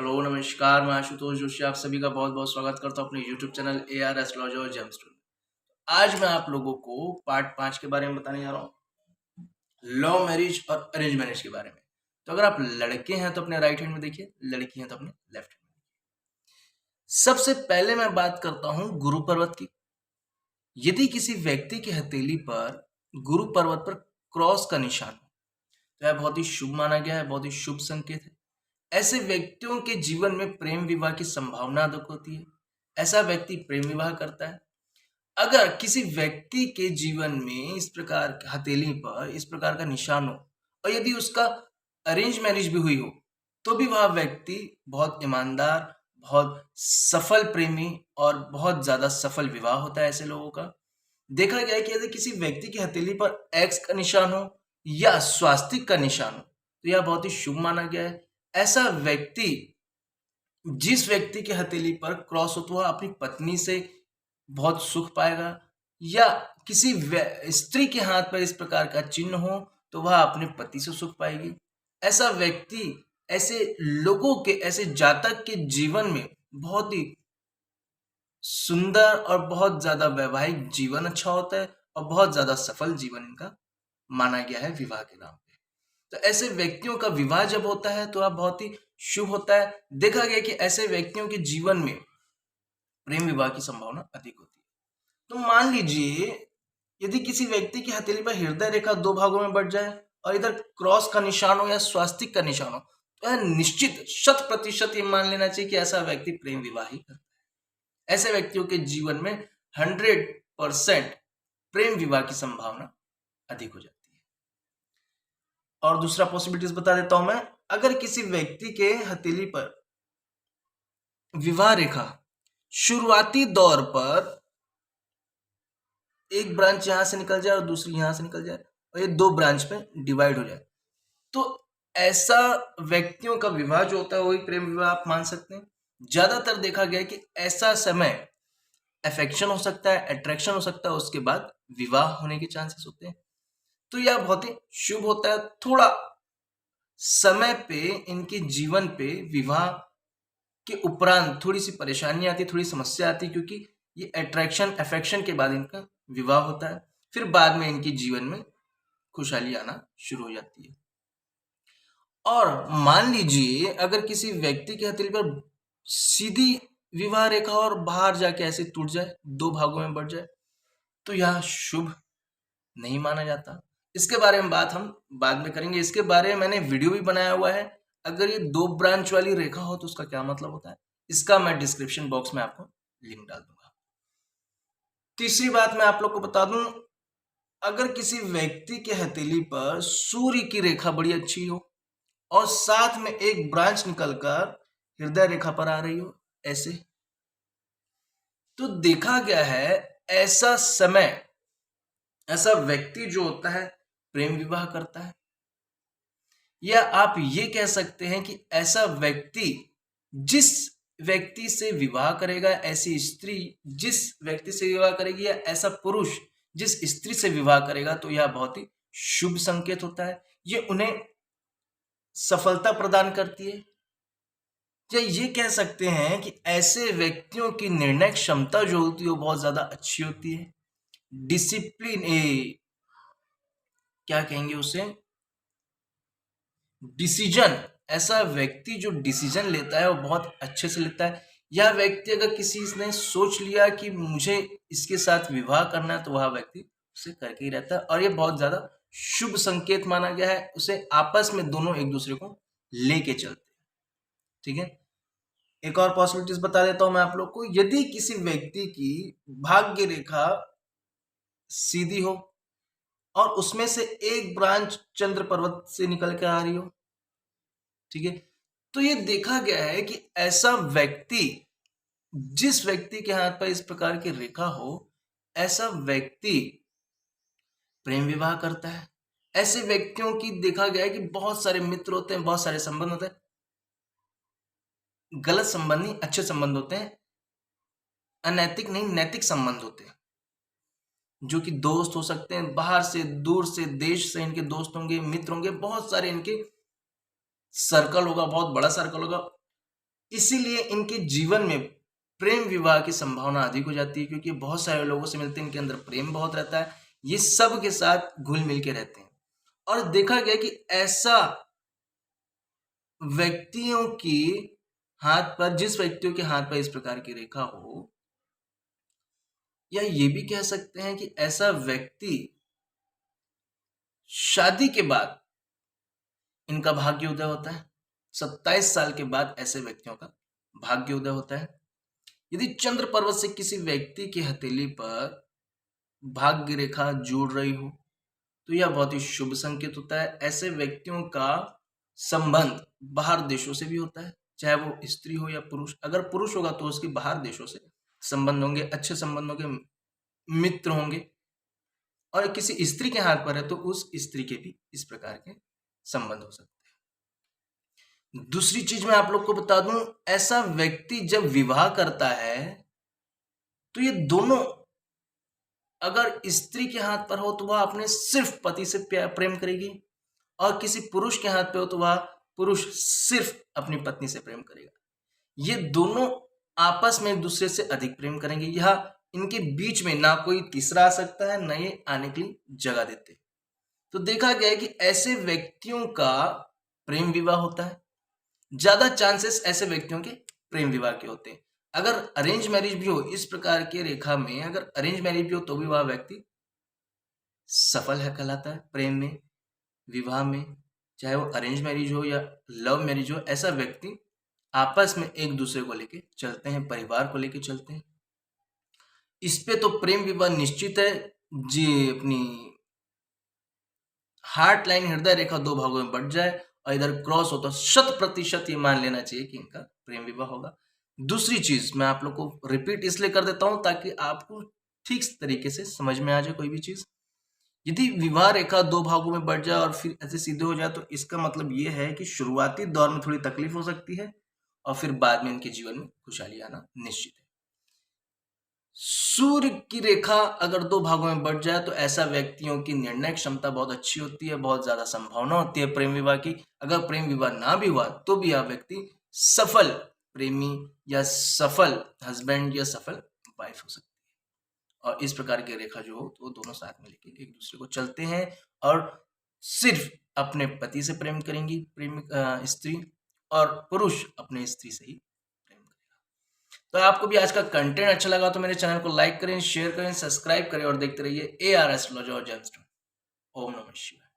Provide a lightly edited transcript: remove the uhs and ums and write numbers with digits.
Hello, नमस्कार। मैं आशुतोष जोशी आप सभी का बहुत-बहुत स्वागत करता हूँ अपने यूट्यूब चैनल एआर एस्ट्रोलॉजी और जेमस्टोन। आज मैं आप लोगों को पार्ट 5 के बारे में बताने जा रहा हूँ, लव मैरिज और अरेंज मैरिज के बारे में। तो अगर आप लड़के हैं तो अपने राइट हैंड में देखिए, लड़की हैं तो अपने लेफ्ट हैंड में। सबसे पहले मैं बात करता हूँ गुरु पर्वत की। यदि किसी व्यक्ति की हथेली पर गुरु पर्वत पर क्रॉस का निशान हो, तो यह बहुत ही शुभ माना गया है, बहुत ही शुभ संकेत है। ऐसे व्यक्तियों के जीवन में प्रेम विवाह की संभावना अधिक होती है। ऐसा व्यक्ति प्रेम विवाह करता है। अगर किसी व्यक्ति के जीवन में इस प्रकार हथेली पर इस प्रकार का निशान हो और यदि उसका अरेंज मैरिज भी हुई हो, तो भी वह व्यक्ति बहुत ईमानदार, बहुत सफल प्रेमी और बहुत ज्यादा सफल विवाह होता है ऐसे लोगों का। देखा गया है कि यदि किसी व्यक्ति की हथेली पर एक्स का निशान हो या स्वास्तिक का निशान हो, तो यह बहुत ही शुभ माना गया है। ऐसा व्यक्ति, जिस व्यक्ति की हथेली पर क्रॉस हो, तो वह अपनी पत्नी से बहुत सुख पाएगा, या किसी स्त्री के हाथ पर इस प्रकार का चिन्ह हो तो वह अपने पति से सुख पाएगी। ऐसा व्यक्ति, ऐसे लोगों के, ऐसे जातक के जीवन में बहुत ही सुंदर और बहुत ज्यादा वैवाहिक जीवन अच्छा होता है और बहुत ज्यादा सफल जीवन इनका माना गया है विवाह के नाम पे। तो ऐसे व्यक्तियों का विवाह जब होता है तो वह बहुत ही शुभ होता है। देखा गया कि ऐसे व्यक्तियों के जीवन में प्रेम विवाह की संभावना अधिक होती है। तो मान लीजिए यदि किसी व्यक्ति की हथेली पर हृदय रेखा दो भागों में बढ़ जाए और इधर क्रॉस का निशान हो या स्वास्तिक का निशान हो, तो यह निश्चित 100% ये मान लेना चाहिए कि ऐसा व्यक्ति प्रेम विवाह ही करता है। ऐसे व्यक्तियों के जीवन में 100% प्रेम विवाह की संभावना अधिक हो जाती है। और दूसरा पॉसिबिलिटीज बता देता हूं मैं। अगर किसी व्यक्ति के हथेली पर विवाह रेखा शुरुआती दौर पर एक ब्रांच यहां से निकल जाए और दूसरी यहां से निकल जाए और ये दो ब्रांच में डिवाइड हो जाए, तो ऐसा व्यक्तियों का विवाह जो होता है वही प्रेम विवाह आप मान सकते हैं। ज्यादातर देखा गया है कि ऐसा समय अफेक्शन हो सकता है, अट्रैक्शन हो सकता है, उसके बाद विवाह होने के चांसेस होते हैं। तो यह बहुत ही शुभ होता है। थोड़ा समय पे इनके जीवन पे विवाह के उपरांत थोड़ी सी परेशानी आती है, थोड़ी समस्या आती है, क्योंकि ये अट्रैक्शन अफेक्शन के बाद इनका विवाह होता है, फिर बाद में इनके जीवन में खुशहाली आना शुरू हो जाती है। और मान लीजिए अगर किसी व्यक्ति के हथेली पर सीधी विवाह रेखा और बाहर जाके ऐसे टूट जाए, दो भागों में बढ़ जाए, तो यह शुभ नहीं माना जाता। इसके बारे में बात हम बाद में करेंगे। इसके बारे में मैंने वीडियो भी बनाया हुआ है। अगर ये दो ब्रांच वाली रेखा हो तो उसका क्या मतलब होता है, इसका मैं डिस्क्रिप्शन बॉक्स में आपको लिंक डाल दूंगा। तीसरी बात मैं आप लोग को बता दूं, अगर किसी व्यक्ति के हथेली पर सूर्य की रेखा बड़ी अच्छी हो और साथ में एक ब्रांच निकलकर हृदय रेखा पर आ रही हो ऐसे, तो देखा गया है ऐसा समय, ऐसा व्यक्ति जो होता है प्रेम विवाह करता है। या आप ये कह सकते हैं कि ऐसा व्यक्ति जिस व्यक्ति से विवाह करेगा, ऐसी स्त्री जिस व्यक्ति से विवाह करेगी, या ऐसा पुरुष जिस स्त्री से विवाह करेगा, तो यह बहुत ही शुभ संकेत होता है। ये उन्हें सफलता प्रदान करती है। या ये कह सकते हैं कि ऐसे व्यक्तियों की निर्णय क्षमता जो होती है वो बहुत ज्यादा अच्छी होती है। डिसिप्लिन, क्या कहेंगे उसे, डिसीजन, ऐसा व्यक्ति जो डिसीजन लेता है वो बहुत अच्छे से लेता है। यह व्यक्ति अगर किसी ने सोच लिया कि मुझे इसके साथ विवाह करना है, तो वह व्यक्ति उसे करके ही रहता है और ये बहुत ज्यादा शुभ संकेत माना गया है। उसे आपस में दोनों एक दूसरे को लेके चलते हैं। ठीक है, एक और पॉसिबिलिटीज बता देता हूं मैं आप लोग को। यदि किसी व्यक्ति की भाग्य रेखा सीधी हो और उसमें से एक ब्रांच चंद्र पर्वत से निकल के आ रही हो, ठीक है, तो ये देखा गया है कि ऐसा व्यक्ति, जिस व्यक्ति के हाथ पर इस प्रकार की रेखा हो, ऐसा व्यक्ति प्रेम विवाह करता है। ऐसे व्यक्तियों की देखा गया है कि बहुत सारे मित्र होते हैं, बहुत सारे संबंध होते हैं, गलत संबंध नहीं, अच्छे संबंध होते हैं, अनैतिक नहीं नैतिक संबंध होते हैं, जो कि दोस्त हो सकते हैं, बाहर से, दूर से, देश से इनके दोस्त होंगे, मित्र होंगे, बहुत सारे इनके सर्कल होगा, बहुत बड़ा सर्कल होगा। इसीलिए इनके जीवन में प्रेम विवाह की संभावना अधिक हो जाती है, क्योंकि बहुत सारे लोगों से मिलते हैं, इनके अंदर प्रेम बहुत रहता है, ये सब के साथ घुल मिल के रहते हैं। और देखा गया कि ऐसा व्यक्तियों की हाथ पर, जिस व्यक्तियों के हाथ पर इस प्रकार की रेखा हो, या ये भी कह सकते हैं कि ऐसा व्यक्ति शादी के बाद इनका भाग्योदय होता है। 27 साल के बाद ऐसे व्यक्तियों का भाग्योदय होता है। यदि चंद्र पर्वत से किसी व्यक्ति की हथेली पर भाग्य रेखा जुड़ रही हो तो यह बहुत ही शुभ संकेत होता है। ऐसे व्यक्तियों का संबंध बाहर देशों से भी होता है, चाहे वो स्त्री हो या पुरुष। अगर पुरुष होगा तो उसके बाहर देशों से संबंध होंगे, अच्छे संबंध होंगे, मित्र होंगे। और किसी स्त्री के हाथ पर है तो उस स्त्री के भी इस प्रकार के संबंध हो सकते हैं। दूसरी चीज मैं आप लोग को बता दूं, ऐसा व्यक्ति जब विवाह करता है तो ये दोनों, अगर स्त्री के हाथ पर हो तो वह अपने सिर्फ पति से प्रेम करेगी, और किसी पुरुष के हाथ पे हो तो वह पुरुष सिर्फ अपनी पत्नी से प्रेम करेगा। ये दोनों आपस में एक दूसरे से अधिक प्रेम करेंगे। यह इनके बीच में ना कोई तीसरा आ सकता है, ना ये आने के लिए जगह देते। तो देखा गया है कि ऐसे व्यक्तियों का प्रेम विवाह होता है। ज्यादा चांसेस ऐसे व्यक्तियों के प्रेम विवाह के होते हैं। अगर अरेंज मैरिज भी हो, इस प्रकार के रेखा में अगर अरेंज मैरिज भी हो तो भी वह व्यक्ति सफल है कहलाता है प्रेम में, विवाह में। चाहे वो अरेंज मैरिज हो या लव मैरिज हो, ऐसा व्यक्ति आपस में एक दूसरे को लेके चलते हैं, परिवार को लेके चलते हैं। इस पे तो प्रेम विवाह निश्चित है जी। अपनी हार्ट लाइन, हृदय रेखा दो भागों में बढ़ जाए और इधर क्रॉस हो तो 100% ये मान लेना चाहिए कि इनका प्रेम विवाह होगा। दूसरी चीज मैं आप लोग को रिपीट इसलिए कर देता हूं ताकि आपको ठीक तरीके से समझ में आ जाए कोई भी चीज। यदि विवाह रेखा दो भागों में बढ़ जाए और फिर ऐसे सीधे हो जाए तो इसका मतलब ये है कि शुरुआती दौर में थोड़ी तकलीफ हो सकती है और फिर बाद में इनके जीवन में खुशहाली आना निश्चित है। सूर्य की रेखा अगर दो भागों में बढ़ जाए तो ऐसा व्यक्तियों की निर्णय क्षमता बहुत अच्छी होती है, बहुत ज्यादा संभावना होती है प्रेम विवाह की। अगर प्रेम विवाह ना भी हुआ तो भी यह व्यक्ति सफल प्रेमी या सफल हस्बैंड या सफल वाइफ हो सकती है। और इस प्रकार की रेखा जो हो तो वो दोनों साथ में लेके एक दूसरे को चलते हैं और सिर्फ अपने पति से प्रेम करेंगी प्रेम स्त्री, और पुरुष अपने स्त्री से ही प्रेम करेगा। तो आपको भी आज का कंटेंट अच्छा लगा तो मेरे चैनल को लाइक करें, शेयर करें, सब्सक्राइब करें और देखते रहिए AR एस्ट्रोलॉजी और जेम्सस्टोन। ओम नमः शिवाय।